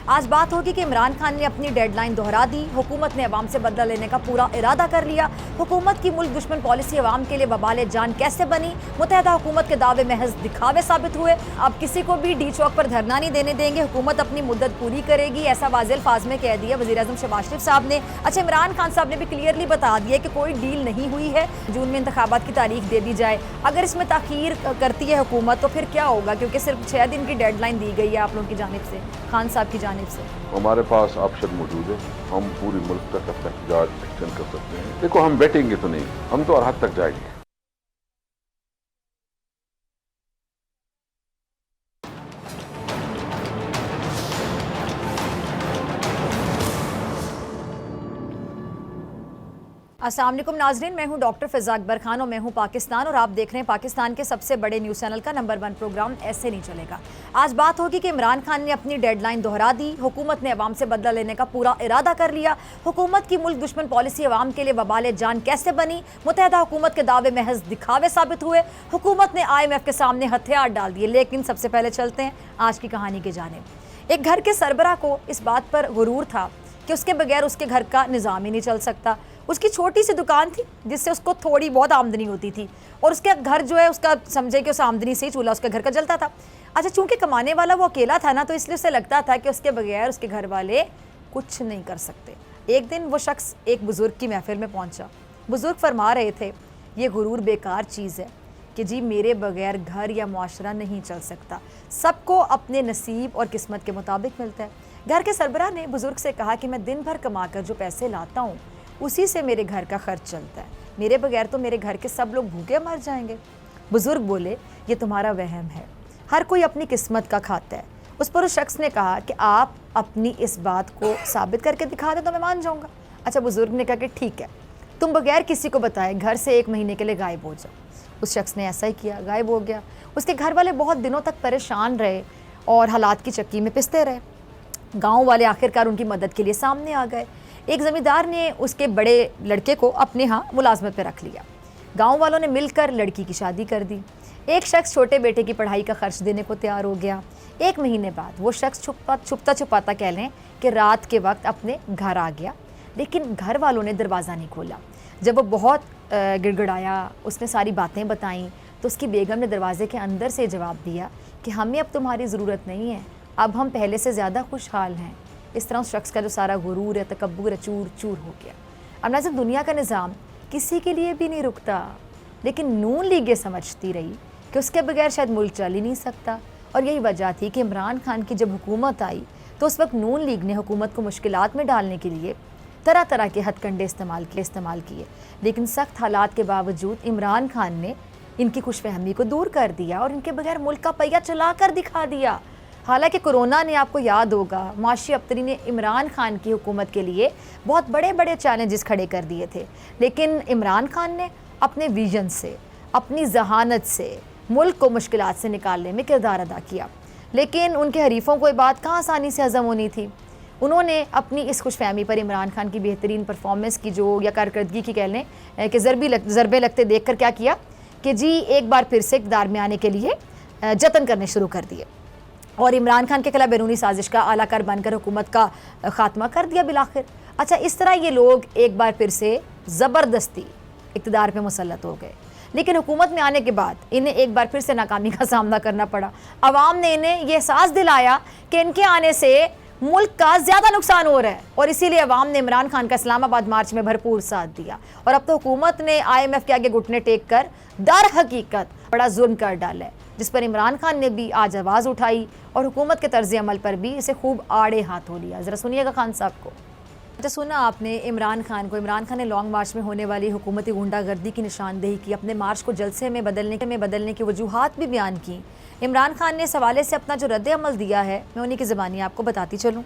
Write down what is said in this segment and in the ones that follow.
आज बात होगी कि इमरान खान ने अपनी डेडलाइन दोहरा दी, हुकूमत ने अवाम से बदला लेने का पूरा इरादा कर लिया। हुकूमत की मुल्क दुश्मन पॉलिसी अवाम के लिए बबाले जान कैसे बनी? मुत्तहदा हुकूमत के दावे महज दिखावे साबित हुए। अब किसी को भी डी चौक पर धरना नहीं देने देंगे, हुकूमत अपनी मुद्दत पूरी करेगी, ऐसा वाज़ेह अल्फाज में कह दिया वज़ीर आज़म शहबाज शरीफ साहब ने। अच्छा, इमरान खान साहब ने भी क्लियरली बता दिया कि कोई डील नहीं हुई है, जून में इंतखाबात की तारीख दे दी जाए। अगर इसमें ताख़ीर करती है हुकूमत तो फिर क्या होगा, क्योंकि सिर्फ 6 दिन की डेडलाइन दी गई है आप लोगों की जानिब से, खान साहब की जानिब से। हमारे पास ऑप्शन मौजूद है, हम पूरी मुल्क तक अपना एहतजाज एक्सटेंड कर सकते हैं। देखो, हम बैठेंगे तो नहीं, हम तो हर हद तक जाएंगे। अस्सलाम वालेकुम नाज़रीन, मैं हूं डॉक्टर फ़िज़ा अकबर खान और मैं हूं पाकिस्तान, और आप देख रहे हैं पाकिस्तान के सबसे बड़े न्यूज़ चैनल का नंबर 1 प्रोग्राम ऐसे नहीं चलेगा। आज बात होगी कि इमरान खान ने अपनी डेडलाइन दोहरा दी, हुकूमत ने अवाम से बदला लेने का पूरा इरादा कर लिया। हुकूमत की मुल्क दुश्मन पॉलिसी अवाम के लिए वबाले जान कैसे बनी? मुत्तहदा हुकूमत के दावे महज दिखावे साबित हुए। हुकूमत ने IMF के सामने हथियार डाल दिए। लेकिन सबसे पहले चलते हैं आज की कहानी की जानिब। एक घर के सरबराह को इस बात पर गुरूर था कि उसके बगैर उसके घर का निज़ाम ही नहीं चल सकता। उसकी छोटी सी दुकान थी जिससे उसको थोड़ी बहुत आमदनी होती थी, और उसके घर जो है उसका समझे कि उस आमदनी से ही चूल्हा उसके घर का जलता था। अच्छा, चूंकि कमाने वाला वो अकेला था ना, तो इसलिए उसे लगता था कि उसके बगैर उसके घर वाले कुछ नहीं कर सकते। एक दिन वो शख्स एक बुज़ुर्ग की महफिल में पहुंचा। बुज़ुर्ग फरमा रहे थे, ये गुरूर बेकार चीज़ है कि जी मेरे बगैर घर या मुआशरा नहीं चल सकता, सबको अपने नसीब और किस्मत के मुताबिक मिलता है। घर के सरबराह ने बुज़ुर्ग से कहा कि मैं दिन भर कमा कर जो पैसे लाता हूँ उसी से मेरे घर का खर्च चलता है, मेरे बगैर तो मेरे घर के सब लोग भूखे मर जाएंगे। बुज़ुर्ग बोले, ये तुम्हारा वहम है, हर कोई अपनी किस्मत का खाता है। उस पर उस शख्स ने कहा कि आप अपनी इस बात को साबित करके दिखा दे तो मैं मान जाऊँगा। अच्छा, बुज़ुर्ग ने कहा कि ठीक है, तुम बगैर किसी को बताए घर से 1 महीने के लिए गायब हो जाओ। उस शख्स ने ऐसा ही किया, गायब हो गया। उसके घर वाले बहुत दिनों तक परेशान रहे और हालात की चक्की में पिसते रहे। गाँव वाले आखिरकार उनकी मदद के लिए सामने आ गए। एक ज़मींदार ने उसके बड़े लड़के को अपने यहाँ मुलाजमत पे रख लिया। गांव वालों ने मिलकर लड़की की शादी कर दी। एक शख्स छोटे बेटे की पढ़ाई का खर्च देने को तैयार हो गया। 1 महीने बाद वो शख्स छुपता छुपाता कह लें कि रात के वक्त अपने घर आ गया, लेकिन घर वालों ने दरवाज़ा नहीं खोला। जब वो बहुत गिड़गिड़ाया, उसने सारी बातें बताईं, तो उसकी बेगम ने दरवाज़े के अंदर से जवाब दिया कि हमें अब तुम्हारी ज़रूरत नहीं है, अब हम पहले से ज़्यादा खुशहाल हैं। इस तरह उस शख्स का जो सारा गुरूर है, तकब्बुर है, चूर चूर हो गया। अब नाज़रीन, दुनिया का निज़ाम किसी के लिए भी नहीं रुकता, लेकिन नून लीग ये समझती रही कि उसके बगैर शायद मुल्क चल ही नहीं सकता। और यही वजह थी कि इमरान खान की जब हुकूमत आई तो उस वक्त नून लीग ने हुकूमत को मुश्किलात में डालने के लिए तरह तरह के हथकंडे इस्तेमाल किए। लेकिन सख्त हालात के बावजूद इमरान खान ने इनकी खुशफहमी को दूर कर दिया और इनके बगैर मुल्क का पहिया चला कर दिखा दिया। हालांकि कोरोना ने, आपको याद होगा, माशी अबतरी ने इमरान खान की हुकूमत के लिए बहुत बड़े बड़े चैलेंजेस खड़े कर दिए थे, लेकिन इमरान खान ने अपने विजन से, अपनी जहानत से मुल्क को मुश्किलात से निकालने में किरदार अदा किया। लेकिन उनके हरीफों को ये बात कहाँ आसानी से हज़म होनी थी। उन्होंने अपनी इस खुशफहमी पर इमरान खान की बेहतरीन परफॉर्मेंस की जो या कारकर्दगी की कह लें कि ज़रबे लगते देख कर क्या किया कि जी एक बार फिर से इक़्तिदार में आने के लिए जतन करने शुरू कर दिए और इमरान खान के खिलाफ बैरूनी साजिश का आलाकार बनकर हुकूमत का खात्मा कर दिया बिलाखिर। अच्छा, इस तरह ये लोग एक बार फिर से ज़बरदस्ती इक़्तिदार पे मुसल्लत हो गए, लेकिन हुकूमत में आने के बाद इन्हें एक बार फिर से नाकामी का सामना करना पड़ा। अवाम ने इन्हें यह एहसास दिलाया कि इनके आने से मुल्क का ज़्यादा नुकसान हो रहा है, और इसीलिए अवाम ने इमरान खान का इस्लामाबाद मार्च में भरपूर साथ दिया। और अब तो हुकूमत ने IMF के आगे घुटने टेक कर दर हकीकत बड़ा जुल्म कर डाला है, जिस पर इमरान खान ने भी आज आवाज़ उठाई और हुकूमत के तर्ज अमल पर भी इसे खूब आड़े हाथों लिया। ज़रा सुनिएगा खान साहब को। अच्छा, सुना आपने इमरान खान को। इमरान खान ने लॉन्ग मार्च में होने वाली हुकूमती गुंडागर्दी की निशानदेही की, अपने मार्च को जलसे में बदलने की वजूहात भी बयान की। इमरान खान ने इस हवाले से अपना जो रद्द अमल दिया है, मैं उन्हीं की ज़बानी आपको बताती चलूँ।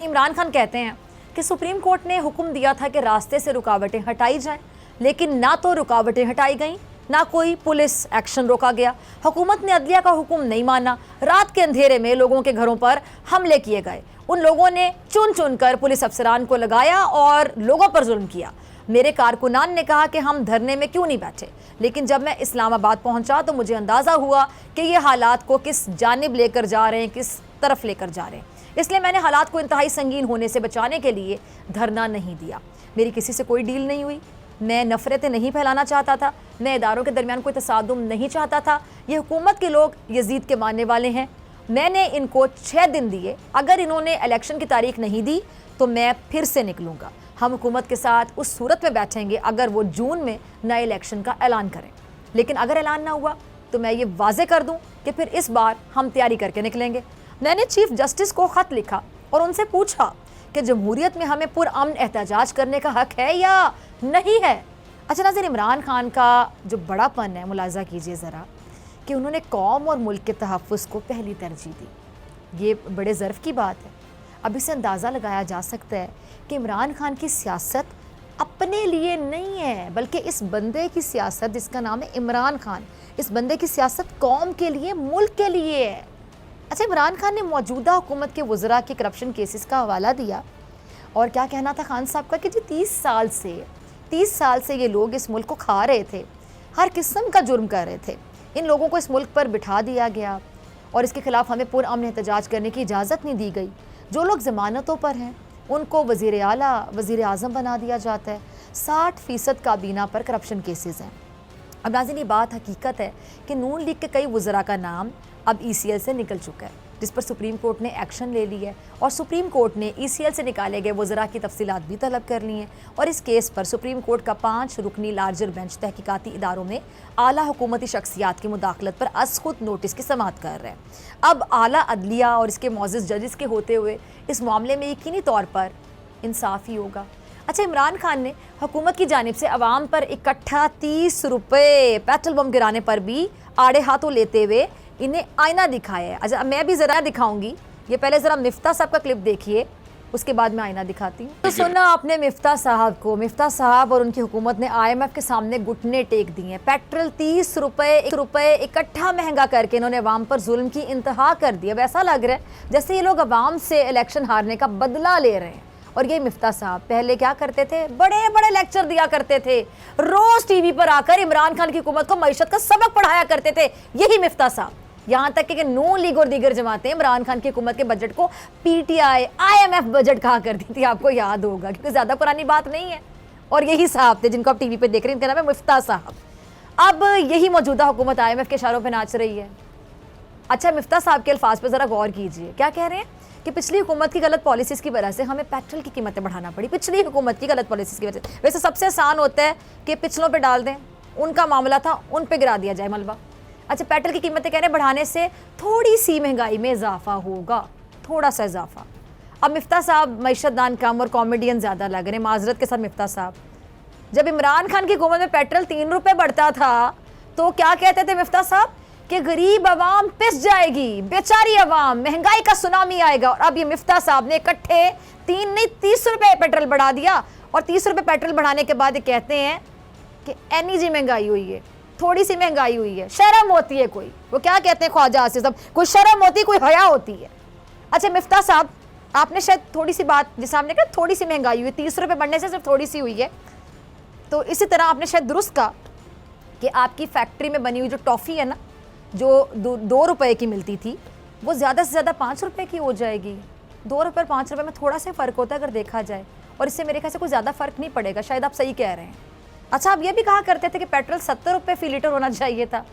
इमरान खान कहते हैं कि सुप्रीम कोर्ट ने हुक्म दिया था कि रास्ते से रुकावटें हटाई जाएँ, लेकिन ना तो रुकावटें हटाई गईं, ना कोई पुलिस एक्शन रोका गया। हुकूमत ने अदलिया का हुक्म नहीं माना। रात के अंधेरे में लोगों के घरों पर हमले किए गए। उन लोगों ने चुन चुन कर पुलिस अफसरान को लगाया और लोगों पर जुल्म किया। मेरे कारकुनान ने कहा कि हम धरने में क्यों नहीं बैठे, लेकिन जब मैं इस्लामाबाद पहुंचा तो मुझे अंदाज़ा हुआ कि ये हालात को किस जानिब लेकर जा रहे हैं, किस तरफ लेकर जा रहे हैं। इसलिए मैंने हालात को इंतहाई संगीन होने से बचाने के लिए धरना नहीं दिया। मेरी किसी से कोई डील नहीं हुई, मैं नफरतें नहीं फैलाना चाहता था, मैं इदारों के दरमियान कोई तसादुम नहीं चाहता था। ये हुकूमत के लोग यजीद के मानने वाले हैं। मैंने इनको 6 दिन दिए, अगर इन्होंने इलेक्शन की तारीख नहीं दी तो मैं फिर से निकलूंगा। हम हुकूमत के साथ उस सूरत में बैठेंगे अगर वो जून में नए इलेक्शन का ऐलान करें, लेकिन अगर ऐलान ना हुआ तो मैं ये वाजे कर दूं कि फिर इस बार हम तैयारी करके निकलेंगे। मैंने चीफ जस्टिस को ख़त लिखा और उनसे पूछा कि जमहूरियत में हमें पुरअमन एहतजाज करने का हक है या नहीं है। अच्छा नाज़रीन, इमरान खान का जो बड़ापन है मुलाज़ा कीजिए ज़रा कि उन्होंने कौम और मुल्क के तहफ़्फ़ुज़ को पहली तरजीह दी। ये बड़े ज़र्फ़ की बात है। अब इससे अंदाज़ा लगाया जा सकता है कि इमरान खान की सियासत अपने लिए नहीं है, बल्कि इस बंदे की सियासत जिसका नाम है इमरान खान, इस बंदे की सियासत कौम के लिए, मुल्क के लिए है। अच्छा, इमरान खान ने मौजूदा हुकूमत के वज़रा के करप्शन केसेस का हवाला दिया और क्या कहना था खान साहब का कि जी 30 साल से ये लोग इस मुल्क को खा रहे थे, हर किस्म का जुर्म कर रहे थे। इन लोगों को इस मुल्क पर बिठा दिया गया और इसके ख़िलाफ़ हमें पुरअमन एहतजाज करने की इजाज़त नहीं दी गई। जो लोग ज़मानतों पर हैं उनको वज़ीर आला, वज़ीर आज़म बना दिया जाता है। 60% काबीना पर करप्शन केसेस हैं। अब नाज़रीन, ये बात हकीकत है कि नून लीग के कई वज़रा का नाम अब ECL से निकल चुका है, जिस पर सुप्रीम कोर्ट ने एक्शन ले लिया है और सुप्रीम कोर्ट ने ECL से निकाले गए वज़रा की तफसीलात भी तलब कर ली हैं। और इस केस पर सुप्रीम कोर्ट का 5 रुकनी लार्जर बेंच तहकीकाती इदारों में आला हुकूमती शख्सियात की मुदाखलत पर अज़-खुद नोटिस की समाअत कर रहे हैं। अब आला अदलिया और इसके मौज़िज़ जजेस के होते हुए इस मामले में यकीनी तौर पर इंसाफ ही होगा। अच्छा, इमरान खान ने हुकूमत की जानिब से अवाम पर इकट्ठा 30 रुपये पेट्रोल बम गिराने पर भी आड़े हाथों लेते हुए इन्हें आईना दिखाया है। अच्छा, मैं भी ज़रा दिखाऊंगी, ये पहले ज़रा मिफ्ता साहब का क्लिप देखिए, उसके बाद मैं आईना दिखाती हूँ। तो सुना आपने मिफ्ता साहब को। मिफ्ता साहब और उनकी हुकूमत ने IMF के सामने घुटने टेक दिए हैं। पेट्रोल 30 रुपये इकट्ठा महंगा करके इन्होंने अवाम पर जुल्म की इंतहा कर दी। अब ऐसा लग रहा है जैसे ये लोग अवाम से इलेक्शन हारने का बदला ले रहे हैं। और ये मिफ्ता साहब पहले क्या करते थे, बड़े बड़े लेक्चर दिया करते थे, रोज़ TV पर आकर इमरान खान की हुकूमत को मईशत का सबक पढ़ाया करते थे। यही मिफ्ता साहब, यहाँ तक कि नून लीग और दीगर जमातें इमरान खान की हुकूमत के बजट को PTI IMF बजट कहा करती थी। आपको याद होगा, क्योंकि ज़्यादा पुरानी बात नहीं है। और यही साहब थे जिनको आप TV पे देख रहे हैं, इनका नाम है मिफ्ता साहब। अब यही मौजूदा हुकूमत IMF के इशारों पर नाच रही है। अच्छा, मिफ्ता साहब के अल्फाज पर ज़रा गौर कीजिए। क्या कह रहे हैं कि पिछली हुकूमत की गलत पॉलिसीज़ की वजह से हमें पेट्रोल की कीमतें बढ़ाना पड़ी। पिछली हुकूमत की गलत पॉलिसीज़ की वजह से। वैसे सबसे आसान होता है कि पिछलों पे डाल दें, उनका मामला था, उन पे गिरा दिया जाए मलबा। अच्छा, पेट्रोल की कीमतें कह रहे हैं बढ़ाने से थोड़ी सी महंगाई में इजाफा होगा, थोड़ा सा इजाफा। अब मिफ्ता साहब मईशतदान कम और कॉमेडियन ज़्यादा लग रहे हैं, माजरत के साथ मिफ्ता साहब। जब इमरान खान की हुकूमत में पेट्रोल 3 रुपये बढ़ता था तो क्या कहते थे मिफ्ता साहब कि गरीब आवाम पिस जाएगी, बेचारी आवाम, महंगाई का सुनामी आएगा। और अब ये मिफ्ता साहब ने इकट्ठे 3 नहीं 30 रुपये पेट्रोल बढ़ा दिया। और 30 रुपये पेट्रोल बढ़ाने के बाद ये कहते हैं कि NEG महंगाई हुई है, थोड़ी सी महंगाई हुई है, शर्म होती है कोई। वो क्या कहते हैं ख्वाजा आसिफ साहब, कोई शर्म होती, कोई हया होती है। अच्छा मिफ्ता साहब, आपने शायद थोड़ी सी बात, जिस आपने कहा थोड़ी सी महंगाई हुई, 30 रुपये बढ़ने से सिर्फ थोड़ी सी हुई है, तो इसी तरह आपने शायद दुरुस्त कहा कि आपकी फैक्ट्री में बनी हुई जो टॉफ़ी है ना, जो 2 रुपये की मिलती थी, वो ज़्यादा से ज़्यादा 5 रुपये की हो जाएगी। 2 रुपये और 5 रुपये में थोड़ा सा फ़र्क होता है अगर देखा जाए, और इससे मेरे ख्याल से कोई ज़्यादा फ़र्क नहीं पड़ेगा। शायद आप सही कह रहे हैं। अच्छा, आप ये भी कहा करते थे कि पेट्रोल 70 रुपये फ़ी लीटर होना चाहिए था,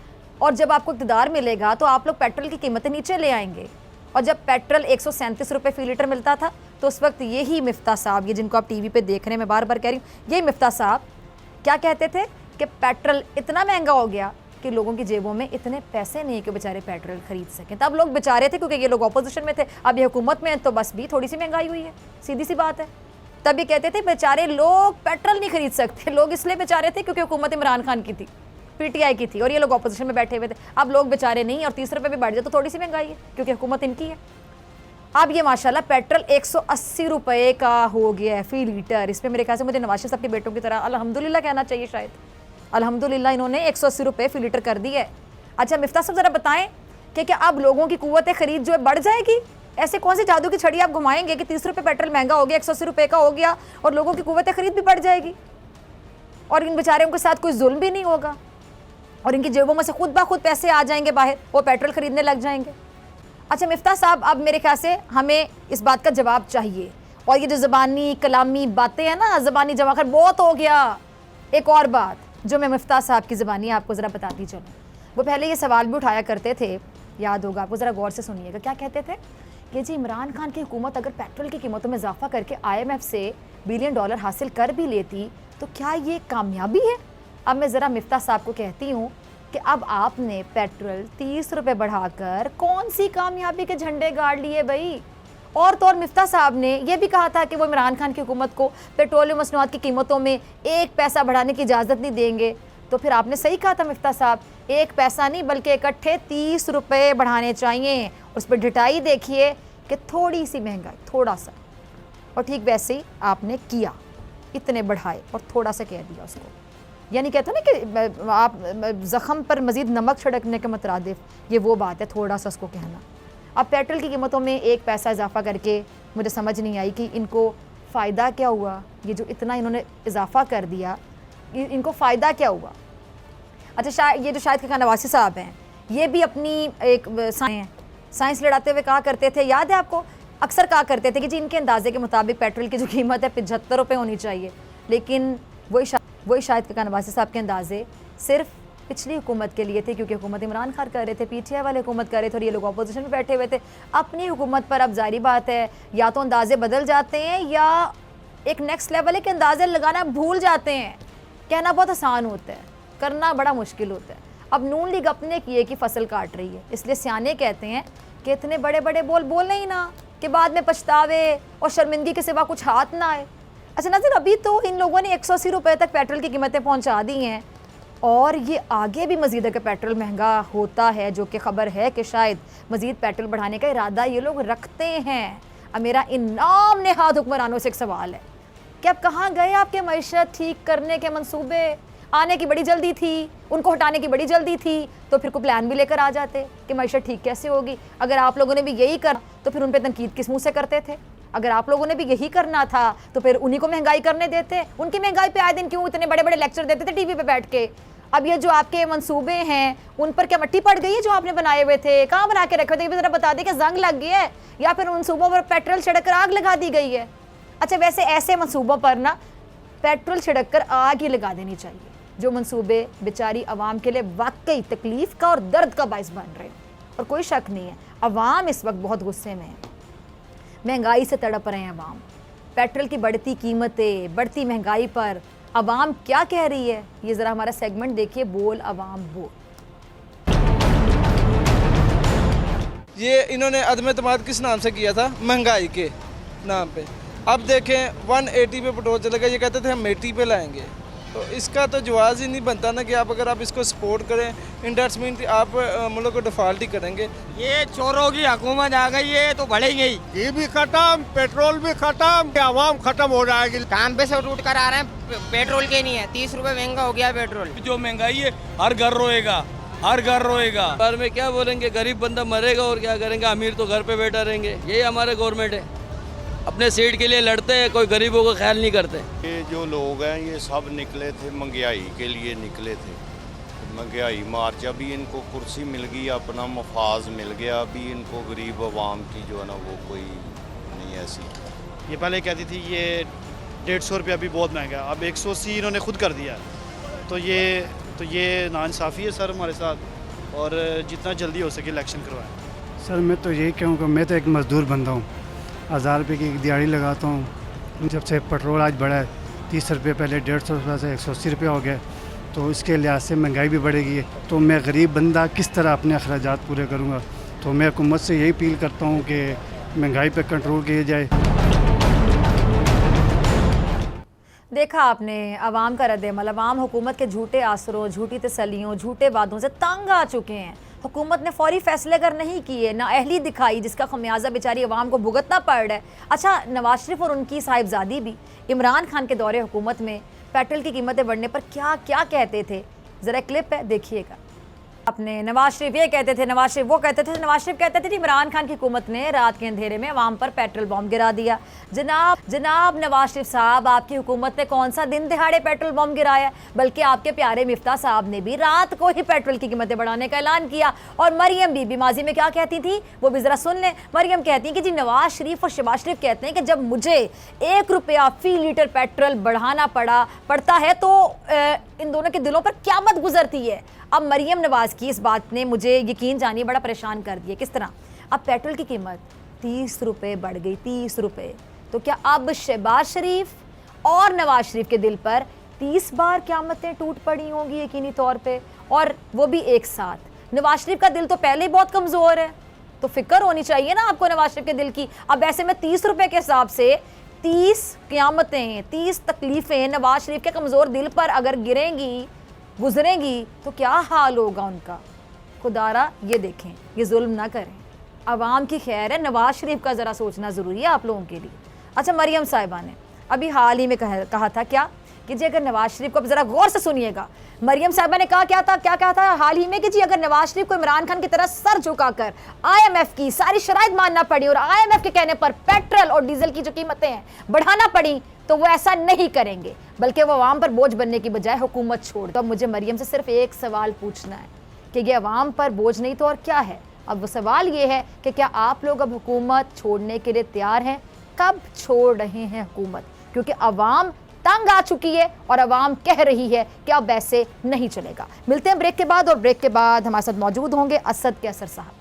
और जब आपको इक़्तिदार मिलेगा तो आप लोग पेट्रोल की कीमतें नीचे ले आएंगे। और जब पेट्रोल 137 रुपये फ़ी लीटर मिलता था तो उस वक्त यही मिफ्ता साहब, ये जिनको आप TV पे देख रहे हैं, मैं बार बार कह रही हूँ, यही मिफ्ता साहब क्या कहते थे कि पेट्रोल इतना महंगा हो गया कि लोगों की जेबों में इतने पैसे नहीं कि बेचारे पेट्रोल खरीद सकें। तब लोग बेचारे थे क्योंकि ये लोग अपोजिशन में थे, अब ये हुकूमत में है तो बस भी थोड़ी सी महंगाई हुई है, सीधी सी बात है। तब ये कहते थे बेचारे लोग पेट्रोल नहीं खरीद सकते। लोग इसलिए बेचारे थे क्योंकि हुकूमत इमरान खान की थी, PTI की थी, और ये लोग अपोजिशन में बैठे हुए थे। अब लोग बेचारे नहीं, और 30 रुपये भी बढ़ जाए तो थोड़ी सी महंगाई है क्योंकि हुकूमत इनकी है। अब ये माशाल्लाह पेट्रोल 180 रुपये का हो गया है फ़ी लीटर। इस पर मेरे ख्याल से मुझे नवाज शरीफ साहब के बेटों की तरह अल्हम्दुलिल्लाह कहना चाहिए। शायद अल्हम्दुलिल्लाह इन्होंने 180 रुपये फ़ी लीटर कर दी है। अच्छा मिफ्ता साहब, ज़रा बताएं कि क्या अब लोगों की कुव्वत ख़रीद जो है बढ़ जाएगी? ऐसे कौन सी जादू की छड़ी आप घुमाएंगे कि 30 रुपये पेट्रोल महंगा हो गया, 180 रुपये का हो गया, और लोगों की कुव्वत ख़रीद भी बढ़ जाएगी, और इन बेचारों के साथ कोई जुल्म भी नहीं होगा, और इनकी जेबों में से खुद ब खुद पैसे आ जाएंगे बाहर, वो पेट्रोल ख़रीदने लग जाएंगे। अच्छा मिफ्ता साहब, अब मेरे ख्याल से हमें इस बात का जवाब चाहिए, और ये जो ज़बानी कलामी बातें हैं ना, ज़बानी जवाखर बहुत हो गया। एक और बात जो मैं मिफ्ता साहब की ज़बानी आपको ज़रा बताती चलूँ, वो पहले ये सवाल भी उठाया करते थे, याद होगा आपको, ज़रा गौर से सुनिएगा। क्या कहते थे कि जी इमरान खान की हुकूमत अगर पेट्रोल की कीमतों में इजाफा करके IMF से $1 बिलियन हासिल कर भी लेती तो क्या ये कामयाबी है? अब मैं ज़रा मिफ्ता साहब को कहती हूँ कि अब आपने पेट्रोल 30 रुपये बढ़ाकर कौन सी कामयाबी के झंडे गाड़ लिए भाई? और तो और मिफ्ता साहब ने यह भी कहा था कि वो इमरान खान की हुकूमत को पेट्रोलियम मसनूआत की कीमतों में 1 पैसा बढ़ाने की इजाज़त नहीं देंगे। तो फिर आपने सही कहा था मिफ्ता साहब, 1 पैसा नहीं बल्कि इकट्ठे 30 रुपये बढ़ाने चाहिए। उस पर डिटाई देखिए कि थोड़ी सी महंगाई, थोड़ा सा, और ठीक वैसे ही आपने किया, इतने बढ़ाए और थोड़ा सा कह दिया उसको। यानी कहते हैं ना कि आप ज़ख़म पर मज़ीद नमक छिड़कने के मुतरादिफ, ये वो बात है, थोड़ा सा उसको कहना। अब पेट्रोल की कीमतों में 1 पैसा इजाफा करके मुझे समझ नहीं आई कि इनको फ़ायदा क्या हुआ। ये जो इतना इन्होंने इजाफा कर दिया, इनको फ़ायदा क्या हुआ? अच्छा, ये जो शाहिद खान नवासी साहब हैं, ये भी अपनी एक साइंस लड़ाते हुए कहा करते थे, याद है आपको, अक्सर कहा करते थे कि जी इनके अंदाजे के मुताबिक पेट्रोल की जो कीमत है 75 रुपये होनी चाहिए। लेकिन वही शाहिद खान नवासी साहब के अंदाजे सिर्फ पिछली हुकूमत के लिए थे, क्योंकि हुकूमत इमरान खान कर रहे थे, PTI वाले हुकूमत कर रहे थे और ये लोग अपोजिशन में बैठे हुए थे। अपनी हुकूमत पर अब जारी बात है, या तो अंदाजे बदल जाते हैं या एक नेक्स्ट लेवल है कि अंदाजे लगाना भूल जाते हैं। कहना बहुत आसान होता है, करना बड़ा मुश्किल होता है। अब नून लीग अपने किए की फसल काट रही है, इसलिए सियाने कहते हैं कि इतने बड़े बड़े बोल बोलने ही ना कि बाद में पछतावे और शर्मिंदगी के सिवा कुछ हाथ ना आए। अच्छा नाज़रीन, अभी तो इन लोगों ने 180 रुपये तक पेट्रोल की कीमतें पहुंचा दी हैं और ये आगे भी मज़ीद अगर पेट्रोल महंगा होता है, जो कि ख़बर है कि शायद मज़ीद पेट्रोल बढ़ाने का इरादा ये लोग रखते हैं। अब मेरा इन नाम नेहाद हुक्मरानों से एक सवाल है कि अब कहाँ गए आपके मईशत ठीक करने के मंसूबे? आने की बड़ी जल्दी थी, उनको हटाने की बड़ी जल्दी थी, तो फिर को प्लान भी लेकर आ जाते कि मईशत ठीक कैसे होगी। अगर आप लोगों ने भी यही कर तो फिर उन पर तनकीद किस मुँह से करते थे? अगर आप लोगों ने भी यही करना था तो फिर उन्हीं को महंगाई करने देते। उनकी महंगाई पे आए दिन क्यों इतने बड़े बड़े लेक्चर देते थे टीवी पे बैठ के? अब ये जो आपके मंसूबे हैं उन पर क्या मट्टी पड़ गई है? जो आपने बनाए हुए थे कहाँ बना के रखे थे? जरा बता दें कि जंग लग गया है या फिर मंसूबों पर पेट्रोल छिड़क कर आग लगा दी गई है? अच्छा, वैसे ऐसे मंसूबों पर ना पेट्रोल छिड़क कर आग ही लगा देनी चाहिए, जो मंसूबे बेचारी अवाम के लिए वाकई तकलीफ का और दर्द का बायस बन रहे हैं। और कोई शक नहीं है, अवाम इस वक्त बहुत गुस्से में है, महंगाई से तड़प रहे हैं अवाम। पेट्रोल की बढ़ती कीमतें, बढ़ती महंगाई पर अवाम क्या कह रही है, ये ज़रा हमारा सेगमेंट देखिए, बोल अवाम बोल। ये इन्होंने अदम एतमाद किस नाम से किया था? महंगाई के नाम पे। अब देखें 180 पे पेट्रोल चलेगा, ये कहते थे हम 80 पे लाएंगे। तो इसका तो जवाब ही नहीं बनता ना कि आप अगर आप इसको सपोर्ट करें, इन दैट्स मीन आप मुल्क को डिफॉल्ट ही करेंगे। ये चोरों की हुकूमत आ गई है तो बढ़ेंगे ही। ये भी खत्म, पेट्रोल भी खत्म, आवाम खत्म हो जाएगी। काम पे से उठ कर आ रहे हैं, पेट्रोल के नहीं है, 30 रुपए महंगा हो गया पेट्रोल। जो महंगाई है हर घर रोएगा, हर घर रोएगा। पर में क्या बोलेंगे, गरीब बंदा मरेगा और क्या करेंगे, अमीर तो घर पे बैठा रहेंगे। यही हमारे गवर्नमेंट है, अपने सीट के लिए लड़ते हैं, कोई गरीबों को ख्याल नहीं करते। ये जो लोग हैं ये सब निकले थे महंगाई के लिए निकले थे। महंगाई मार, जब भी इनको कुर्सी मिल गई, अपना मफाज मिल गया, अभी इनको गरीब आवाम की जो है ना वो कोई नहीं ऐसी। ये पहले कहती थी ये 150 रुपया भी बहुत महंगा, अब 180 इन्होंने खुद कर दिया। तो ये नाइंसाफ़ी है सर हमारे साथ, और जितना जल्दी हो सके इलेक्शन करवाएं। सर मैं तो यही कहूँगा, मैं तो एक मज़दूर बंदा हूँ, 1000 रुपये की दिहाड़ी लगाता हूँ। जब से पेट्रोल आज बढ़ा है 30 रुपये, पहले 150 रुपये से 180 रुपये हो गया, तो इसके लिहाज से महंगाई भी बढ़ेगी है। तो मैं गरीब बंदा किस तरह अपने अखराजात पूरे करूँगा? तो मैं हुकूमत से यही अपील करता हूँ कि महंगाई पर कंट्रोल किया जाए। देखा आपने अवाम का रद्द-ए-अमल। अवाम हुकूमत के झूठे आसरों, झूठी तसल्लियों, झूठे वादों से तंग आ चुके हैं। हुकूमत ने फौरी फैसले अगर नहीं किए, ना अहली दिखाई, जिसका खमियाजा बेचारी अवाम को भुगतना पड़ रहा है। अच्छा, नवाज शरीफ और उनकी साहिबजादी भी इमरान खान के दौरे हुकूमत में पेट्रोल की कीमतें बढ़ने पर क्या क्या कहते थे, ज़रा क्लिप है देखिएगा। अपने नवाज शरीफ ये कहते थे, नवाज शरीफ वो कहते थे। नवाज शरीफ कहते थे कि इमरान खान की हुकूमत ने रात के अंधेरे में अवाम पर पेट्रोल बॉम्ब गिरा दिया। जनाब नवाज शरीफ साहब, आपकी हुकूमत ने कौन सा दिन दिहाड़े पेट्रोल बम गिराया? बल्कि आपके प्यारे मिफ्ता साहब ने भी रात को ही पेट्रोल की कीमतें बढ़ाने का ऐलान किया। और मरियम बीबी माजी में क्या कहती थी वो भी जरा सुन लें। मरियम कहती हैं कि जी नवाज शरीफ और शहबाज शरीफ कहते हैं कि जब मुझे 1 रुपया फी लीटर पेट्रोल बढ़ाना पड़ता है तो इन दोनों के दिलों पर क़यामत गुजरती है। अब मरियम नवाज की इस बात ने मुझे यकीन जानिए बड़ा परेशान कर दिया। किस तरह? अब पेट्रोल की कीमत 30 रुपये बढ़ गई, 30 रुपये। तो क्या अब शहबाज शरीफ और नवाज शरीफ के दिल पर 30 बार क़यामतें टूट पड़ी होंगी यकीनी तौर पे, और वो भी एक साथ? नवाज शरीफ का दिल तो पहले ही बहुत कमज़ोर है, तो फिक्र होनी चाहिए ना आपको नवाज शरीफ के दिल की। अब ऐसे में 30 रुपये के हिसाब से 30 क़यामतें, 30 तकलीफ़ें नवाज शरीफ के कमज़ोर दिल पर अगर गुजरेंगी तो क्या हाल होगा उनका। खुदारा ये देखें, ये जुल्म ना करें, आवाम की खैर है। नवाज शरीफ का ज़रा सोचना ज़रूरी है आप लोगों के लिए। अच्छा, मरियम साहिबा ने अभी हाल ही में कहा था क्या कि जी अगर नवाज शरीफ को, ज़रा गौर से सुनिएगा, मरियम साहिबा ने क्या कहा था हाल ही में कि जी अगर नवाज शरीफ को इमरान खान की तरह सर झुकाकर IMF की सारी शराइत मानना पड़ी और IMF के कहने पर पेट्रोल और डीजल की जो कीमतें हैं बढ़ाना पड़ी तो वो ऐसा नहीं करेंगे, बल्कि वो अवाम पर बोझ बनने की बजाय हुकूमत छोड़। तो अब मुझे मरियम से सिर्फ एक सवाल पूछना है कि ये अवाम पर बोझ नहीं तो और क्या है? अब वो सवाल ये है कि क्या आप लोग अब हुकूमत छोड़ने के लिए तैयार हैं? कब छोड़ रहे हैं हुकूमत? क्योंकि अवाम तंग आ चुकी है और अवाम कह रही है कि अब ऐसे नहीं चलेगा। मिलते हैं ब्रेक के बाद, और ब्रेक के बाद हमारे साथ मौजूद होंगे असद कैसर साहब।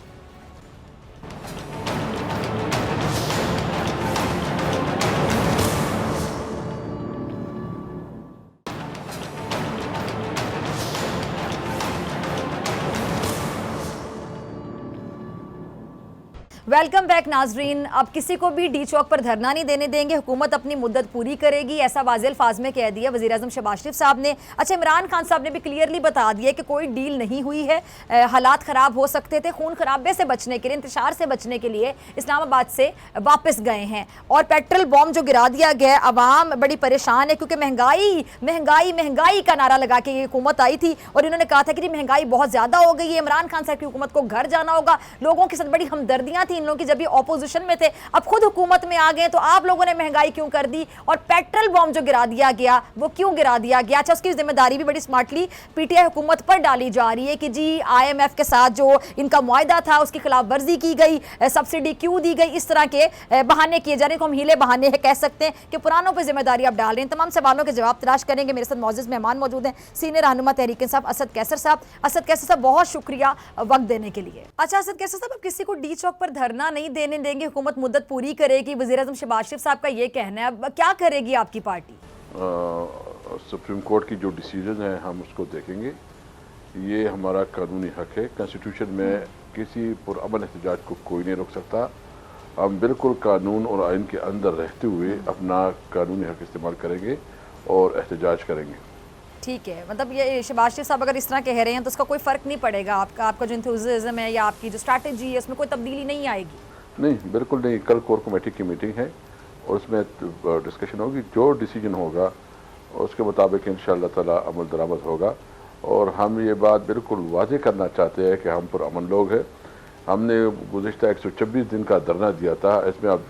वेलकम बैक नाजरीन। अब किसी को भी डी चौक पर धरना नहीं देने देंगे, हुकूमत अपनी मुद्दत पूरी करेगी, ऐसा वाज़ेह अल्फाज में कह दिया वज़ीर आज़म शहबाज शरीफ साहब ने। अच्छा, इमरान खान साहब ने भी क्लियरली बता दिया कि कोई डील नहीं हुई है, हालात ख़राब हो सकते थे, खून खराबे से बचने के लिए, इंतशार से बचने के लिए इस्लामाबाद से वापस गए हैं। और पेट्रोल बॉम्ब जो गिरा दिया गया, अवाम बड़ी परेशान है क्योंकि महंगाई का नारा लगा के ये हुकूमत आई थी और इन्होंने कहा था कि जी महंगाई बहुत ज़्यादा हो गई है, इमरान खान साहब की हुकूमत को घर जाना होगा। लोगों के साथ बड़ी हमदर्दियाँ थी इन लोगों की जब भी ऑपोजिशन में थे, अब खुद हुकूमत में आ गए तो आप लोगों ने महंगाई क्यों कर दी? और पेट्रोल बॉम्ब जो गिरा दिया गया वो क्यों गिरा दिया गया? अच्छा, उसकी जिम्मेदारी भी बड़ी स्मार्टली PTI हुकूमत पर डाली जा रही है कि जी IMF के साथ जो इनका मुआहदा था उसकी खिलाफ वर्जी की गई, सब्सिडी क्यों दी गई, इस तरह के बहाने किए जा रहे हैं। हम हीले बहाने कह सकते हैं कि पुरानों पर जिम्मेदारी आप डाल रहे हैं। तमाम सवालों के जवाब तलाश करेंगे। मेरे साथ मौजूद मेहमान मौजूद हैं, सीनियर रहनुमा तहरीक इंसाफ असद कैसर साहब। असद कैसर साहब, बहुत शुक्रिया वक्त देने के लिए। अच्छा असद कैसर साहब, अब किसी को डी चौक पर धरना नहीं देने देंगे, हुकूमत मुद्दत पूरी करेगी, वज़ीर आज़म शहबाज शरीफ साहब का ये कहना है, अब क्या करेगी आपकी पार्टी? सुप्रीम कोर्ट की जो डिसीजन है हम उसको देखेंगे। ये हमारा कानूनी हक है। कॉन्स्टिट्यूशन में किसी पुरअमन एहतजाज को कोई नहीं रोक सकता। हम बिल्कुल कानून और आइन के अंदर रहते हुए अपना कानूनी हक इस्तेमाल करेंगे और एहतजाज करेंगे। ठीक है, मतलब ये शहबाज शरीफ साहब अगर इस तरह कह रहे हैं तो उसका कोई फ़र्क नहीं पड़ेगा, आपका जो इंथुजियाज्म है या आपकी जो स्ट्रैटेजी है उसमें कोई तब्दीली नहीं आएगी? नहीं, बिल्कुल नहीं। कल कोर कमेटी की मीटिंग है और उसमें डिस्कशन होगी। जो डिसीजन होगा उसके मुताबिक इंशाअल्लाह ताला अमल दरामद होगा। और हम ये बात बिल्कुल वाज़ेह करना चाहते हैं कि हम पुरअमन लोग हैं। हमने गुज़िश्ता 126 दिन का धरना दिया था। इसमें आप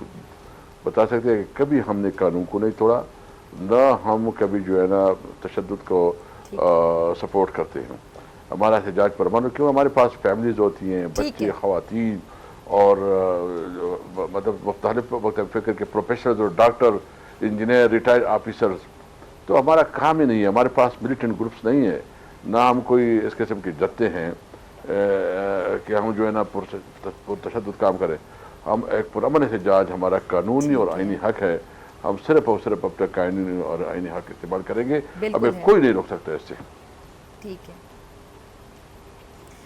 बता सकते हैं कि कभी हमने कानून को नहीं तोड़ा, ना हम कभी जो है ना तशद्दुद को सपोर्ट करते हैं। हमारा एहतजाज पुरअमन, क्यों हमारे पास फैमिलीज़ होती हैं, बच्चे, ख़वातीन और मतलब मुख्तलिफ फ़िक्र के प्रोफेसर्स और डॉक्टर, इंजीनियर, रिटायर्ड ऑफिसर्स। तो हमारा काम ही नहीं है, हमारे पास मिलिटेंट ग्रुप्स नहीं है, ना हम कोई इस किस्म की जत्ते हैं कि हम जो है ना पुरतशद्दुद काम करें। हम एक पुरअमन एहतजाज, हमारा कानूनी और आइनी हक है। हम सिर्फ और सिर्फ अपना कानूनी और आइनी हक इस्तेमाल करेंगे, हमें कोई नहीं रोक सकता इससे। ठीक है।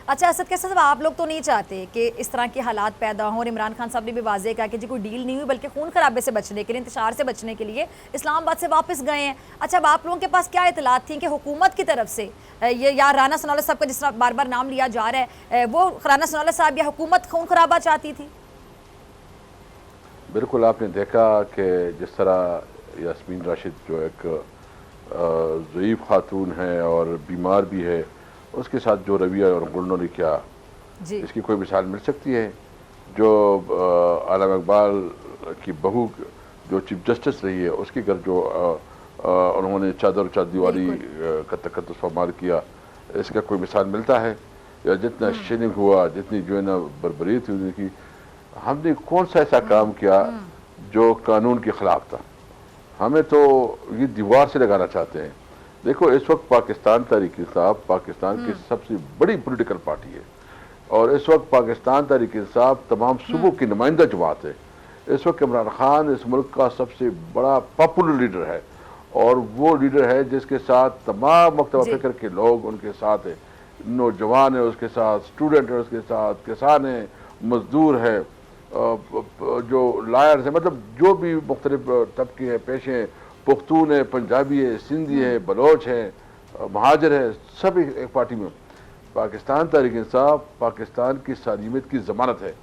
अच्छा असद कैसर साहब, आप लोग तो नहीं चाहते कि इस तरह के हालात पैदा हों, और इमरान खान साहब ने भी वाज़ेह कहा कि जी कोई डील नहीं हुई, बल्कि खून खराबे से बचने के लिए, इंतशार से बचने के लिए इस्लामाबाद से वापस गए हैं। अच्छा, अब आप लोगों के पास क्या इतलात थी कि हुकूमत की तरफ से ये या राना सनाउल्लाह साहब का जिस तरह बार बार नाम लिया जा रहा है, वो राना सनाउल्लाह साहब या हुकूमत खून खराबा चाहती थी? बिल्कुल, आपने देखा कि जिस तरह यास्मीन राशिद जो एक ज़ईफ़ खातून है और बीमार भी है, उसके साथ जो रवैया और गुलनों ने किया, इसकी कोई मिसाल मिल सकती है? जो आलम इकबाल की बहू जो चीफ जस्टिस रही है उसके घर जो उन्होंने चादर दीवारी का तकद्दुस पामाल किया, इसका कोई मिसाल मिलता है? या जितना शेनिंग हुआ, जितनी जो है ना बर्बरीत हुई उनकी, हमने कौन सा ऐसा काम किया जो कानून के खिलाफ था? हमें तो ये दीवार से लगाना चाहते हैं। देखो इस वक्त पाकिस्तान तहरीक इंसाफ पाकिस्तान की सबसे बड़ी पॉलिटिकल पार्टी है और इस वक्त पाकिस्तान तहरीक इंसाफ तमाम सूबों की नुमाइंदा जमात है। इस वक्त इमरान खान इस मुल्क का सबसे बड़ा पॉपुलर लीडर है और वो लीडर है जिसके साथ तमाम मकतबा फिक्र के लोग उनके साथ है, नौजवान है उसके साथ, स्टूडेंट है उसके साथ, किसान है, मजदूर है, जो लायर्स है, मतलब जो भी मुख्तलिफ तबके हैं, पेशे हैं, पुख्तून है, पंजाबी है, सिंधी है, बलोच है, महाजर है, सब एक पार्टी में। पाकिस्तान तहरीक इंसाफ पाकिस्तान की सालिमियत की ज़मानत है।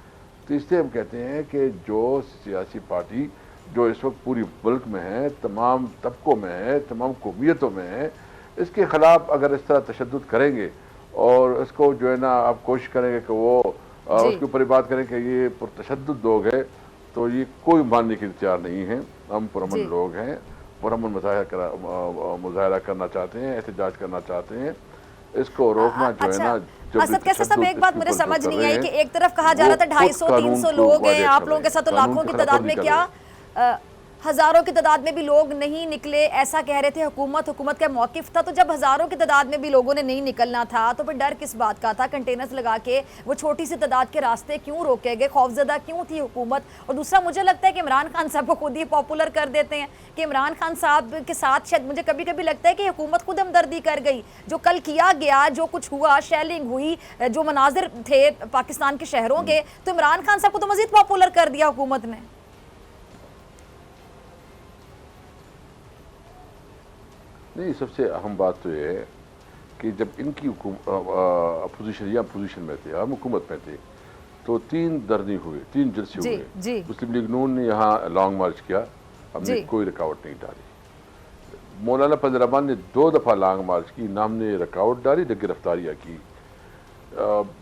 तो इसलिए हम कहते हैं कि जो सियासी पार्टी जो इस वक्त पूरी मुल्क में है, तमाम तबकों में है, तमाम कौमियतों में है, इसके ख़िलाफ़ अगर इस तरह तशद्दुद करेंगे और इसको जो है ना आप कोशिश करेंगे कि वो उसके ऊपर बात करें कि ये पुरतशद्दुद लोग हैं, तो ये कोई मानने के लिए तैयार नहीं है। हम पुरअमन लोग हैं, पुरअमन मुजाहरा करना चाहते हैं, एहतजाज करना चाहते हैं। इसको रोकना जो है ना, असद कैसे सब एक बात मुझे समझ नहीं आई कि एक तरफ कहा जा रहा था 250-300 लोग हैं, आप लोगों के साथ तो लाखों की तादाद में क्या हजारों की तादाद में भी लोग नहीं निकले, ऐसा कह रहे थे हुकूमत का मौकिफ था। तो जब हजारों की तादाद में भी लोगों ने नहीं निकलना था तो फिर डर किस बात का था? कंटेनर्स लगा के वो छोटी सी तादाद के रास्ते क्यों रोके गए? खौफजदा क्यों थी हुकूमत? और दूसरा मुझे लगता है कि इमरान खान साहब को खुद ही पॉपुलर कर देते हैं कि इमरान खान साहब के साथ शायद मुझे कभी कभी लगता है कि हुकूमत खुद हमदर्दी कर गई। जो कल किया गया, जो कुछ हुआ, शेलिंग हुई, जो मनाजिर थे पाकिस्तान के शहरों के, तो इमरान खान साहब को तो मजीद पॉपुलर कर दिया हुकूमत ने। नहीं, सबसे अहम बात तो ये है कि जब इनकी अपोजिशन में थे, हम हुकूमत में थे, तो 3 धरने हुए, 3 जलसे हुए। मुस्लिम लीग नून ने यहाँ लॉन्ग मार्च किया, हमने कोई रुकावट नहीं डाली। मौलाना फजल रहमान ने 2 दफ़ा लॉन्ग मार्च की, ना हमने रुकावट डाली न गिरफ्तारियाँ की।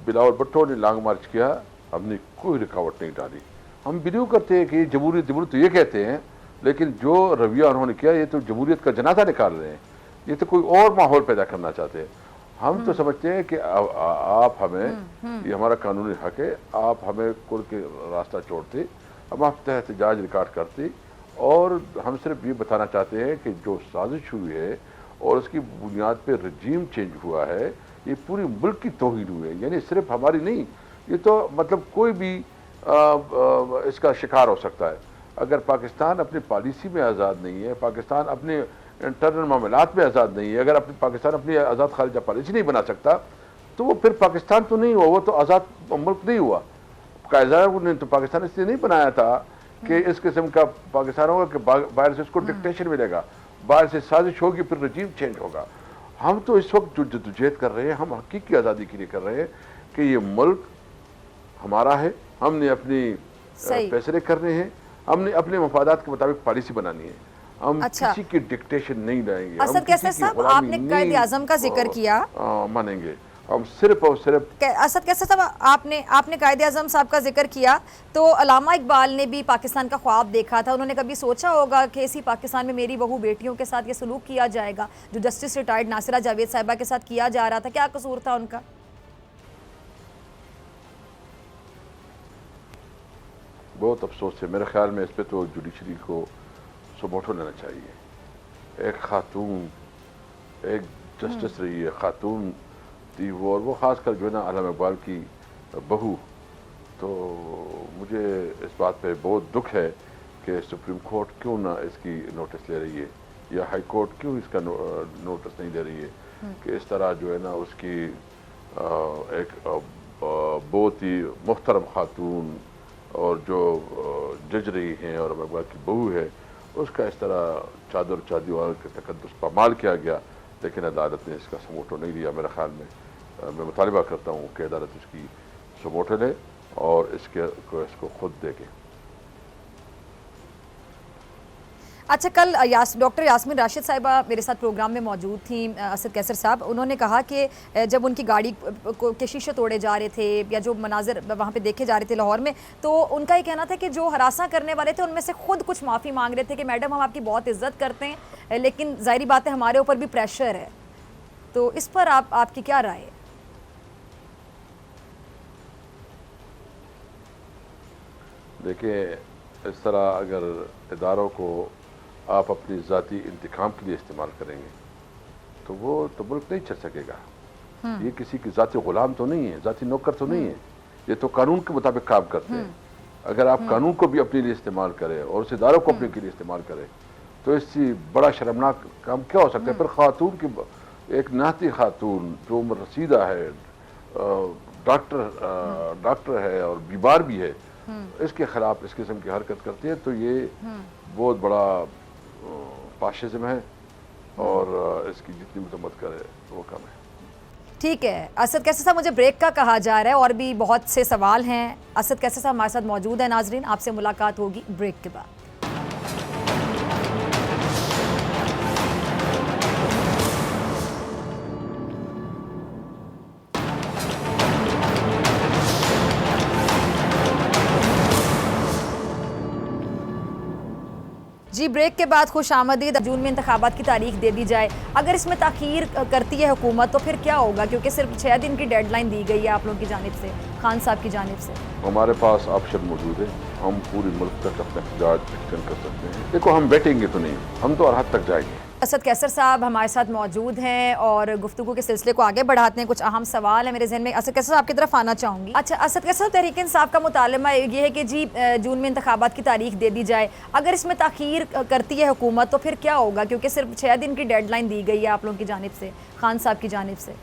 बिलावल भुट्टो ने लॉन्ग मार्च किया, हमने कोई रुकावट नहीं डाली। हम बिलीव करते हैं कि जमहूरियत तो ये कहते हैं, लेकिन जो रवैया उन्होंने किया ये तो जमहूरियत का जनाजा निकाल रहे हैं, ये तो कोई और माहौल पैदा करना चाहते हैं। हम तो समझते हैं कि आप हमें, ये हमारा कानूनी हक है, आप हमें कुल के रास्ता छोड़ते, हम आप एहतजाज रिकॉर्ड करते और हम सिर्फ ये बताना चाहते हैं कि जो साजिश हुई है और उसकी बुनियाद पर रजीम चेंज हुआ है, ये पूरी मुल्क की तौहीन हुई है, यानी सिर्फ हमारी नहीं, ये तो मतलब कोई भी इसका शिकार हो सकता है। अगर पाकिस्तान अपनी पॉलिसी में आज़ाद नहीं है, पाकिस्तान अपने इंटरनल मामलात में आज़ाद नहीं है, अगर पाकिस्तान अपनी आज़ाद खारिजा पॉलिसी नहीं बना सकता, तो वो फिर पाकिस्तान तो नहीं हुआ, वो तो आज़ाद मुल्क नहीं हुआ। कायदा ने तो पाकिस्तान इसलिए नहीं बनाया था कि इस किस्म का पाकिस्तान होगा कि बाहर से उसको डिक्टेशन मिलेगा, बाहर से साजिश होगी, फिर रजीम चेंज होगा। हम तो इस वक्त जो जद्दोजहद कर रहे हैं, हम हकीकी आज़ादी के लिए कर रहे हैं कि ये मुल्क हमारा है, हमने अपनी फैसले करने हैं, हमने अपने मफादात के मुताबिक पॉलिसी बनानी है, हम किसी की डिक्टेशन नहीं लाएंगे। असद कैसर साहब, आपने कायदे आज़म का जिक्र किया, मानेंगे हम सिर्फ और सिर्फ। असद कैसर साहब, आपने कायदे आज़म साहब का जिक्र किया, तो अल्लामा इकबाल ने भी पाकिस्तान का ख्वाब देखा था। उन्होंने कभी सोचा होगा कि इसी पाकिस्तान में मेरी बहू बेटियों के साथ ये सलूक किया जाएगा जो जस्टिस रिटायर्ड नासिरा जावेद साहिबा के साथ किया जा रहा था? क्या कसूर था उनका? बहुत अफसोस है, मेरे ख्याल में इस पर तो जुडिशरी को सबोटो लेना चाहिए। एक खातून, एक जस्टिस रही है, खातून थी वो, और वो ख़ासकर जो है ना अल्लामा इकबाल की बहू। तो मुझे इस बात पे बहुत दुख है कि सुप्रीम कोर्ट क्यों ना इसकी नोटिस ले रही है, या हाई कोर्ट क्यों इसका नोटिस नहीं ले रही है कि इस तरह जो है ना उसकी एक बहुत ही मुहतरम खातून और जो जज रही हैं और अल्लामा इकबाल की बहू है, उसका इस तरह चादर चादीवार के तकद्दुस पामाल किया गया, लेकिन अदालत ने इसका समोटो नहीं लिया। मेरे ख्याल में मैं मुतालिबा करता हूँ कि अदालत इसकी समोटो ले और इसको खुद देखे। अच्छा, कल डॉक्टर यास्मीन राशिद साहिबा मेरे साथ प्रोग्राम में मौजूद थी, असद कैसर साहब, उन्होंने कहा कि जब उनकी गाड़ी के शीशे तोड़े जा रहे थे या जो मनाजिर वहाँ पे देखे जा रहे थे लाहौर में, तो उनका ये कहना था कि जो हरासा करने वाले थे उनमें से खुद कुछ माफ़ी मांग रहे थे कि मैडम हम आपकी बहुत इज्जत करते हैं, लेकिन ज़ाहिरी बात है हमारे ऊपर भी प्रेशर है। तो इस पर आपकी क्या राय है? देखिए, इस तरह अगर इदारों को आप अपनी ज़ाती इंतकाम के लिए इस्तेमाल करेंगे तो वो तो मुल्क नहीं चल सकेगा। ये किसी की ज़ाती ग़ुलाम तो नहीं है, ज़ाती नौकर तो नहीं है, ये तो कानून के मुताबिक काम करते हैं। अगर आप कानून को भी अपने लिए इस्तेमाल करें और उस इदारों को अपने के लिए इस्तेमाल करें तो इससे बड़ा शर्मनाक काम क्या हो सकता है। फिर खातून की एक नाती खातून जो उम्र रसीदा है, डॉक्टर है और बीमार भी है, इसके खिलाफ इस किस्म की हरकत करती है तो ये बहुत बड़ा फाशिज्म है और इसकी जितनी मजम्मत करे वो कम है। ठीक है असद कैसर साहब, मुझे ब्रेक का कहा जा रहा है और भी बहुत से सवाल हैं। असद कैसर साहब हमारे साथ मौजूद है। नाजरीन, आपसे मुलाकात होगी ब्रेक के बाद। जी, ब्रेक के बाद खुश आमदीद। जून में इंतखाबात की तारीख दे दी जाए, अगर इसमें ताख़ीर करती है हुकूमत तो फिर क्या होगा? क्योंकि सिर्फ 6 दिन की डेडलाइन दी गई है आप लोगों की जानिब से, खान साहब की जानिब से। हमारे पास ऑप्शन मौजूद है, हम पूरी मुल्क तक अपना एहतजाज एक्सटेंड कर सकते हैं। देखो, हम बैठेंगे तो नहीं, हम तो हर हद तक जाएंगे। असद कैसर साहब हमारे साथ मौजूद हैं और गुफ्तगू के सिलसिले को आगे बढ़ाते हैं। कुछ अहम सवाल है मेरे जहन में। असद कैसर साहब आपकी तरफ आना चाहूँगी। अच्छा असद कैसर साहब, तहरीक इंसाफ का मुतालबा ये है कि जी जून में इंतखाबात की तारीख दे दी जाए, अगर इसमें ताख़ीर करती है हुकूमत तो फिर क्या होगा? क्योंकि सिर्फ 6 दिन की डेडलाइन दी गई है आप लोगों की जानिब से, खान साहब की जानिब से।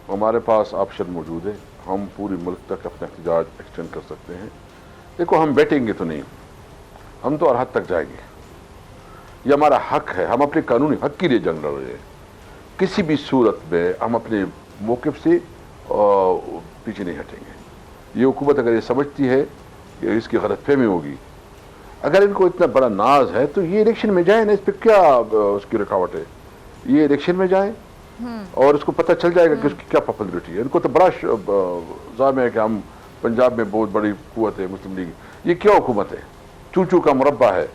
हमारे पास ऑप्शन मौजूद है, हम पूरी मुल्क तक अपना एहतजाज एक्सटेंड कर सकते हैं। देखो, हम बैठेंगे तो नहीं, हम तो हर हद तक जाएंगे। ये हमारा हक है, हम अपने कानूनी हक के लिए जंग लड़ रहे हैं। किसी भी सूरत में हम अपने मौक़िफ़ से पीछे नहीं हटेंगे। ये हुकूमत अगर ये समझती है कि इसकी गलतफहमी होगी, अगर इनको इतना बड़ा नाज है तो ये इलेक्शन में जाए ना, इस पर क्या उसकी रुकावट है? ये इलेक्शन में जाए और उसको पता चल जाएगा कि उसकी क्या पॉपुलरिटी है। इनको तो बड़ा ज़ाम है कि हम पंजाब में बहुत बड़ी कुव्वत है मुस्लिम लीग। ये क्या हुकूमत है? चूचू का मुरब्बा है।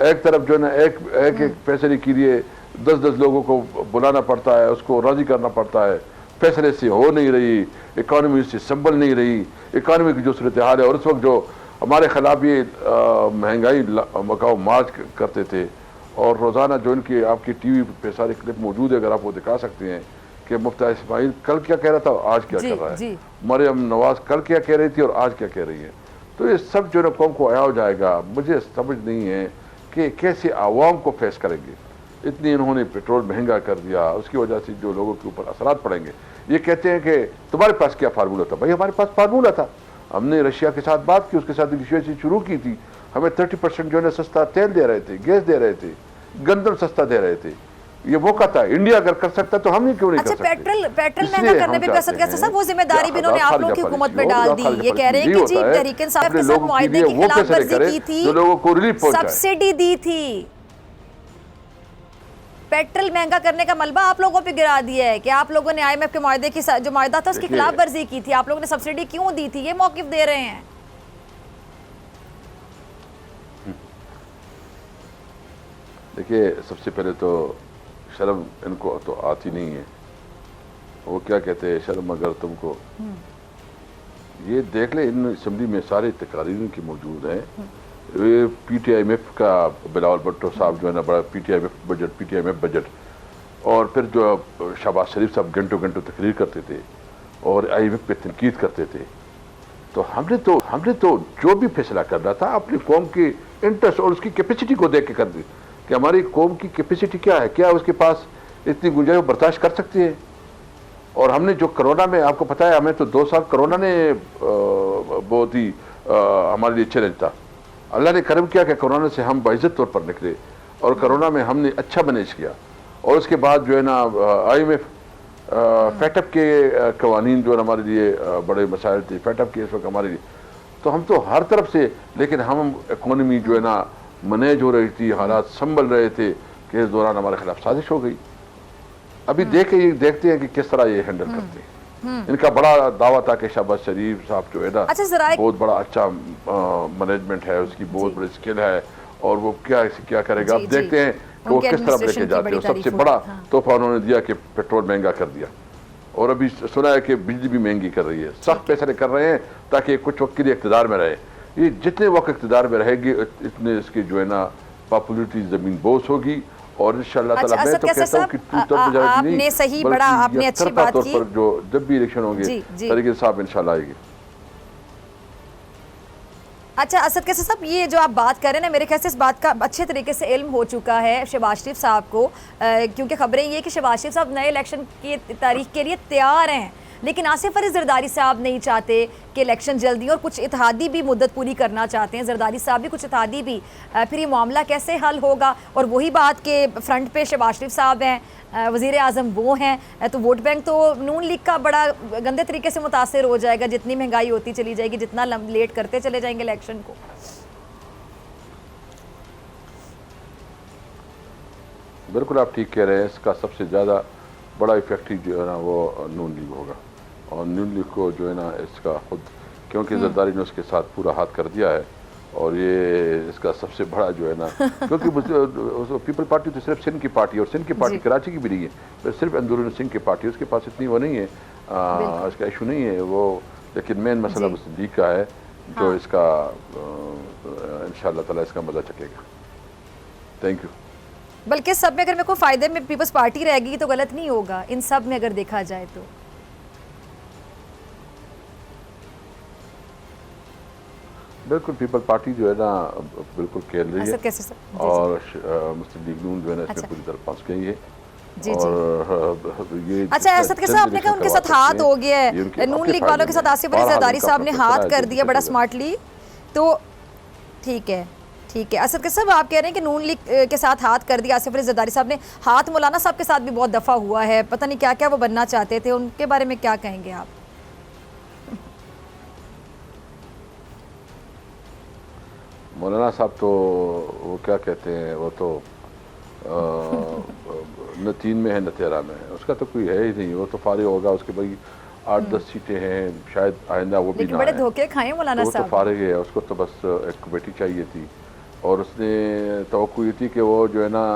एक तरफ जो है ना एक फैसले के लिए 10-10 लोगों को बुलाना पड़ता है, उसको राज़ी करना पड़ता है। फैसले से हो नहीं रही, इकानमी से संभल नहीं रही, इकानमी की जो सूरत हाल है। और उस वक्त जो हमारे खिलाफ ये महंगाई मकाओ मार्च करते थे और रोज़ाना जो इनकी आपकी टीवी पे सारे क्लिप मौजूद है, अगर आप वो दिखा सकते हैं कि मुफ्ती इस्माइल कल क्या कह रहा था और आज क्या कर रहा है, मरियम नवाज कल क्या कह रही थी और आज क्या कह रही है। तो ये सब जो है कौम को आया हो जाएगा। मुझे समझ नहीं है कि कैसे आवाम को फेस करेंगे। इतनी इन्होंने पेट्रोल महंगा कर दिया, उसकी वजह से जो लोगों के ऊपर असरात पड़ेंगे। ये कहते हैं कि तुम्हारे पास क्या फार्मूला था? भाई, हमारे पास फार्मूला था। हमने रशिया के साथ बात की, उसके साथ नेगोशिएशन शुरू की थी। हमें 30% जो है सस्ता तेल दे रहे थे, गैस दे रहे थे, गंदम सस्ता दे रहे थे। ये मौका था, इंडिया अगर कर सकता तो हम क्यों नहीं कर सकते? पेट्रोल महंगा करने पे असद कैसर साहब वो जिम्मेदारी भी इन्होंने आप लोगों की हुकूमत पे डाल दी। ये कह रहे हैं कि जी तहरीक इंसाफ के साथ मुआहदे की खिलाफवर्जी की थी, जो लोगों को रिलीफ पहुंचाए, सब्सिडी दी थी। पेट्रोल महंगा करने का मलबा आप लोगों पे गिरा दिया है कि आप लोगों ने IMF के मुआहदे की जो मुआहदा था उसकी खिलाफ वर्जी की थी। आप लोगों ने सब्सिडी क्यों दी थी? ये मौकिफ दे रहे हैं। देखिए, सबसे पहले तो शर्म इनको तो आती नहीं है। वो क्या कहते हैं, शर्म अगर तुमको, ये देख ले इन असम्बली में सारे तकारीर की मौजूद हैं। ये PTIMF का बिलावल भुट्टो साहब जो है ना, बड़ा PTIMF बजट, और फिर जो शहबाज शरीफ साहब घंटों घंटों तकरीर करते थे और IMF पे तनकीद करते थे। तो हमने तो जो भी फैसला करना था अपनी कौम के इंटरेस्ट और उसकी कैपेसिटी को देख के कर दी कि हमारी कौम की कैपेसिटी क्या है, क्या उसके पास इतनी गुंजाइश बर्दाश्त कर सकती है। और हमने जो कोरोना में, आपको पता है, हमें तो 2 साल कोरोना ने बहुत ही हमारे लिए चैलेंज था। अल्लाह ने करम किया कि कोरोना से हम बाइज्जत तौर पर निकले और कोरोना में हमने अच्छा मैनेज किया। और उसके बाद जो है ना IMF फैटअप के कवानीन जो हमारे लिए बड़े मसाइल थे, फैटअप के इस वक्त हमारे लिए, तो हम तो हर तरफ से, लेकिन हम इकोनॉमी जो है ना मैनेज हो रही थी, हालात संभल रहे थे कि इस दौरान हमारे खिलाफ साजिश हो गई। अभी देखते हैं कि किस तरह ये हैंडल करते हैं। इनका बड़ा दावा था कि शहबाज शरीफ साहब जो है ना, अच्छा जरा बहुत बड़ा अच्छा मैनेजमेंट है, उसकी बहुत बड़ी स्किल है और वो क्या करेगा। अब देखते हैं कि वो किस तरफ लेके जाते हैं। सबसे बड़ा तोहफा उन्होंने दिया कि पेट्रोल महंगा कर दिया, और अभी सुना है कि बिजली भी महंगी कर रही है। सख्त फैसले कर रहे हैं ताकि कुछ वक्त के लिए इक़्तिदार में रहे। ये जितने वक्त इक़्तिदार में रहेगी इतने इसकी जो है ना पॉपुलरिटी ज़मीन बोस होगी, और इंशाअल्लाह ताला मैं तो कहता हूँ कि आपने सही बड़ा आपने अच्छी बात की। पर जो जब भी इलेक्शन होंगे तरीके साहब इंशाअल्लाह आएगी। अच्छा असद कैसे साहब, ये जो आप बात कर रहे हैं ना, मेरे ख्याल से इस बात का अच्छे तरीके से इल्म हो चुका है शहबाज शरीफ साहब को, क्योंकि खबरें ये कि शहबाज शरीफ साहब नए इलेक्शन की तारीख के लिए तैयार हैं, लेकिन आसिफ अली जरदारी साहब नहीं चाहते कि इलेक्शन जल्दी, और कुछ इत्तेहादी भी मुद्दत पूरी करना चाहते हैं जरदारी साहब भी, कुछ इत्तेहादी भी। फिर ये मामला कैसे हल होगा? और वही बात कि फ्रंट पे शहबाज शरीफ साहब हैं, वज़ीर आज़म वो हैं, तो वोट बैंक तो नून लीग का बड़ा गंदे तरीके से मुतासर हो जाएगा, जितनी महंगाई होती चली जाएगी, जितना लेट करते चले जाएंगे इलेक्शन को। बिल्कुल आप ठीक कह रहे हैं। इसका सबसे ज़्यादा बड़ा इफेक्टिव जो है ना वो नून लीग होगा, और नून लीग को जो है ना इसका खुद, क्योंकि जरदारी ने उसके साथ पूरा हाथ कर दिया है, और ये इसका सबसे बड़ा जो है ना क्योंकि पीपल पार्टी तो सिर्फ सिंध की पार्टी, और सिंध की पार्टी कराची की भी नहीं है, तो सिर्फ अंदरून सिंह की पार्टी, उसके पास इतनी वो नहीं है, इसका इशू नहीं है वो। लेकिन मेन मसला मुस्लिम लीग का है जो इसका इंशाअल्लाह ताला इसका मजा चखेगा। Thank you. बल्कि सब में अगर मेरे को फ़ायदे में पीपल्स पार्टी रहेगी तो गलत नहीं होगा, इन सब में अगर देखा जाए तो। बिल्कुल पीपल पार्टी जो है ना बिल्कुल खेल रही है, कैसे और मुस्लिम लीग नून जो है ना इसमें पूरी तरह फंस गई है। और ये अच्छा असद के साहब, आपने कहा उनके साथ हाथ हो गया है, नून लीग वालों के साथ आसिफ अली जरदारी साहब ने हाथ कर दिया बड़ा स्मार्टली, तो ठीक है असद के साहब आप कह रहे हैं कि नून लीग के साथ हाथ कर दिया आसिफ अली जरदारी साहब ने। हाथ मौलाना साहब के साथ भी बहुत दफ़ा हुआ है, पता नहीं क्या क्या वो बनना चाहते थे, उनके बारे में क्या कहेंगे आप? मौलाना साहब तो वो क्या कहते हैं, वो तो न 3 में है न 13 में है, उसका तो कोई है ही नहीं, वो तो फारिग होगा। उसके भाई 8-10 सीटें हैं, शायद आइंदा वो भी ना बड़े धोखे खाए मौलाना साहब, वो तो फारिग है, उसको तो बस एक कमेटी चाहिए थी, और उसने तवक्को ये थी कि वो जो है ना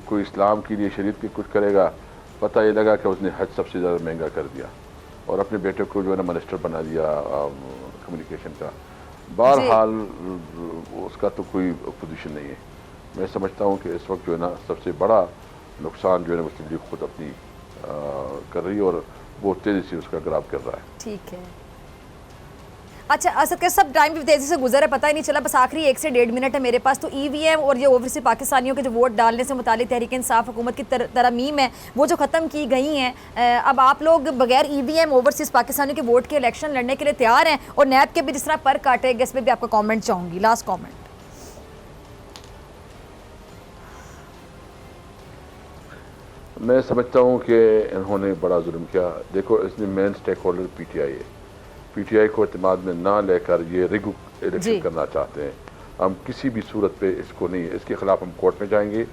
कोई इस्लाम के लिए शरीयत की कुछ करेगा। पता ये लगा कि उसने हज सबसे ज़्यादा महंगा कर दिया, और अपने बेटे को जो है ना मिनिस्टर बना दिया कम्युनिकेशन का। बहरहाल उसका तो कोई पोजीशन नहीं है। मैं समझता हूँ कि इस वक्त जो है ना सबसे बड़ा नुकसान जो है ना मुस्लिम लीग खुद अपनी कर रही है, और बहुत तेज़ी से उसका ग्राब कर रहा है। ठीक है। अच्छा असद के सब टाइम भी तेज़ी से गुजर है, पता ही नहीं चला, बस आखिरी 1 से 1.5 मिनट है मेरे पास। तो EVM और ये ओवरसीज पाकिस्तानियों के जो वोट डालने से मुतालिक तहरीक इंसाफ हुकूमत की तरमीम है वो जो ख़त्म की गई हैं, अब आप लोग बगैर EVM ओवरसीज पाकिस्तानियों के वोट के इलेक्शन लड़ने के लिए तैयार हैं, और नैब के भी जिस तरह पर काटेगा, इस पर भी आपका कॉमेंट चाहूँगी, लास्ट कॉमेंट। मैं समझता हूँ कि इन्होंने बड़ा जुल्म किया। देखो इसमें मेन स्टेक होल्डर PTI है, PTI को एतमाद में ना लेकर ये रिग इलेक्शन करना चाहते हैं। हम किसी भी सूरत पे इसको नहीं, इसके खिलाफ हम कोर्ट में जाएंगे,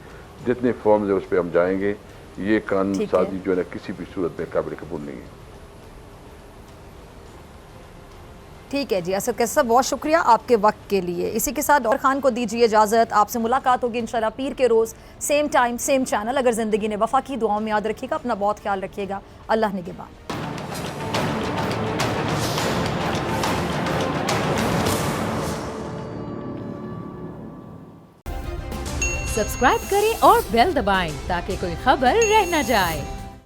जितने फॉर्म्स है उस पर हम जाएंगे। ये कानून साजी जो है ना किसी भी सूरत में काबिल कबूल नहीं है। ठीक है जी असद कैसा, बहुत शुक्रिया आपके वक्त के लिए। इसी के साथ डॉक्टर खान को दीजिए इजाज़त, आपसे मुलाकात होगी इंशाल्लाह पीर के रोज़, सेम टाइम सेम चैनल। अगर ज़िंदगी ने वफ़ा की, दुआओं में याद रखिएगा, अपना बहुत ख्याल रखिएगा। अल्लाह निगहबान। सब्सक्राइब करें और बेल दबाएं ताकि कोई खबर रह न जाए।